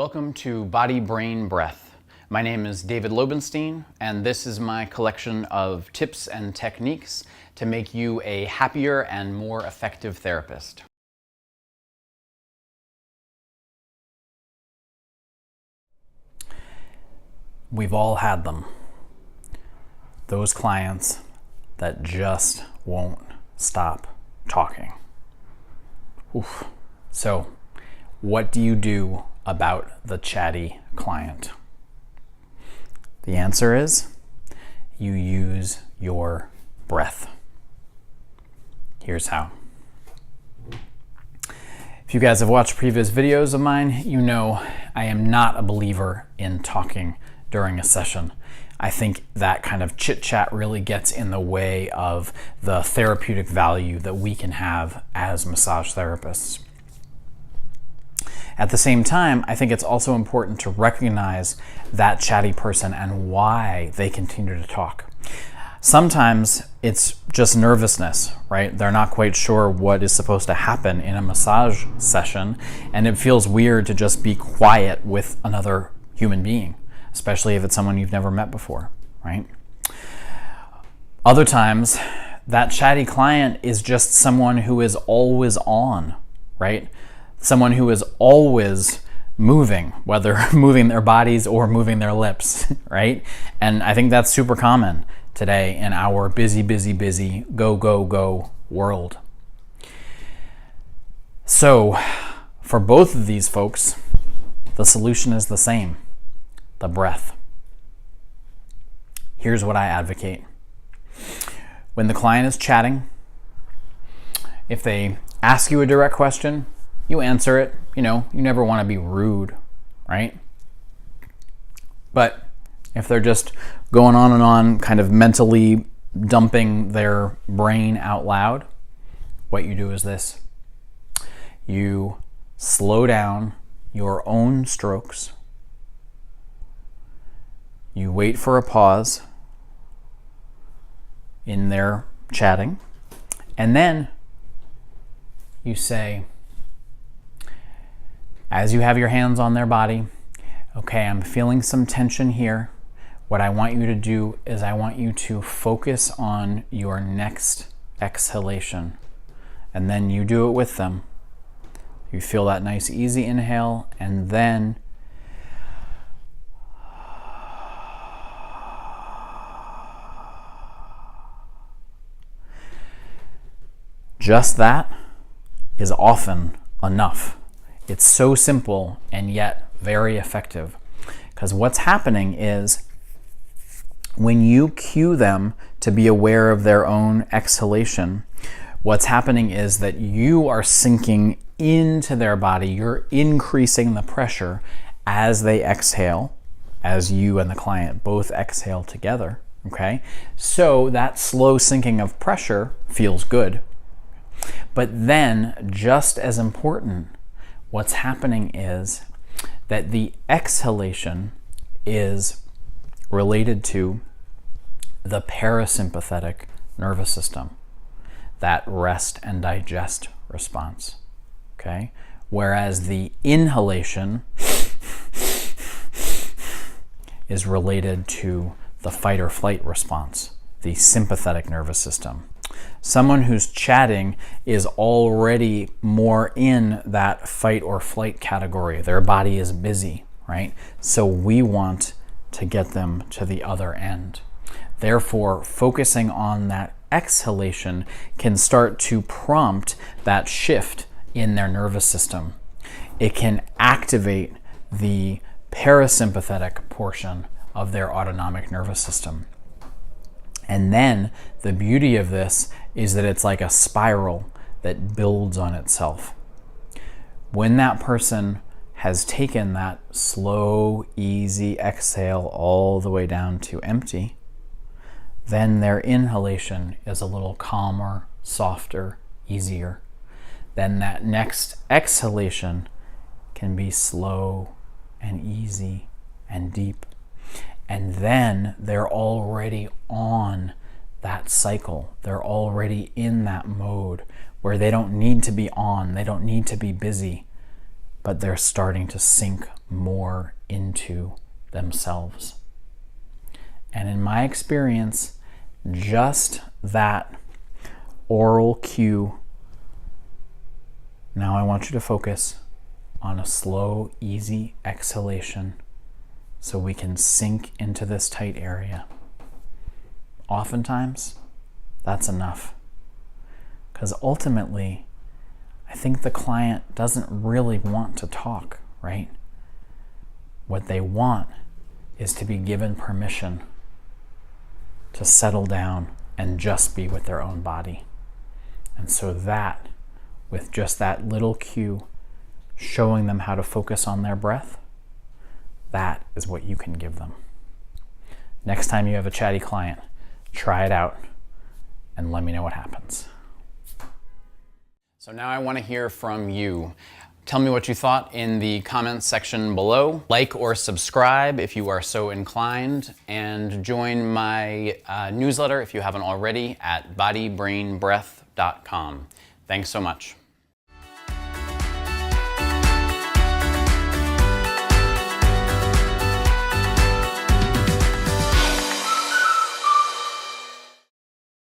Welcome to Body, Brain, Breath. My name is David Lobenstein, and this is my collection of tips and techniques to make you a happier and more effective therapist. We've all had them. Those clients that just won't stop talking. Oof. So, what do you do about the chatty client? The answer is you use your breath. Here's how. If you guys have watched previous videos of mine, you know I am not a believer in talking during a session. I think that kind of chit-chat really gets in the way of the therapeutic value that we can have as massage therapists. At the same time, I think it's also important to recognize that chatty person and why they continue to talk. Sometimes it's just nervousness, right? They're not quite sure what is supposed to happen in a massage session, and it feels weird to just be quiet with another human being, especially if it's someone you've never met before, right? Other times, that chatty client is just someone who is always on, right? Someone who is always moving, whether moving their bodies or moving their lips, right? And I think that's super common today in our busy, go, go, go world. So for both of these folks, the solution is the same, the breath. Here's what I advocate. When the client is chatting, if they ask you a direct question, you answer it. You never want to be rude, right? But if they're just going on and on, kind of mentally dumping their brain out loud, what you do is this. You slow down your own strokes. You wait for a pause in their chatting, and then you say, as you have your hands on their body, okay, I'm feeling some tension here. What I want you to do is I want you to focus on your next exhalation. And then you do it with them. You feel that nice easy inhale, and then just that is often enough. It's so simple and yet very effective. Because what's happening is when you cue them to be aware of their own exhalation, what's happening is that you are sinking into their body. You're increasing the pressure as they exhale, as you and the client both exhale together. Okay? So that slow sinking of pressure feels good. But then, just as important, what's happening is that the exhalation is related to the parasympathetic nervous system, that rest and digest response, okay? Whereas the inhalation is related to the fight or flight response, the sympathetic nervous system. Someone who's chatting is already more in that fight or flight category. Their body is busy, right? So we want to get them to the other end. Therefore, focusing on that exhalation can start to prompt that shift in their nervous system. It can activate the parasympathetic portion of their autonomic nervous system. And then the beauty of this is that it's like a spiral that builds on itself. When that person has taken that slow, easy exhale all the way down to empty, then their inhalation is a little calmer, softer, easier. Then that next exhalation can be slow and easy and deep. And then they're already on that cycle. They're already in that mode where they don't need to be on, they don't need to be busy. but they're starting to sink more into themselves. And in my experience, just that oral cue, now I want you to focus on a slow, easy exhalation so we can sink into this tight area. Oftentimes, that's enough. Because ultimately, I think the client doesn't really want to talk, right? What they want is to be given permission to settle down and just be with their own body. And so that, with just that little cue, showing them how to focus on their breath, that is what you can give them. Next time you have a chatty client, try it out and let me know what happens. So now I want to hear from you. Tell me what you thought in the comments section below. Like or subscribe if you are so inclined, and join my newsletter if you haven't already at bodybrainbreath.com. Thanks so much.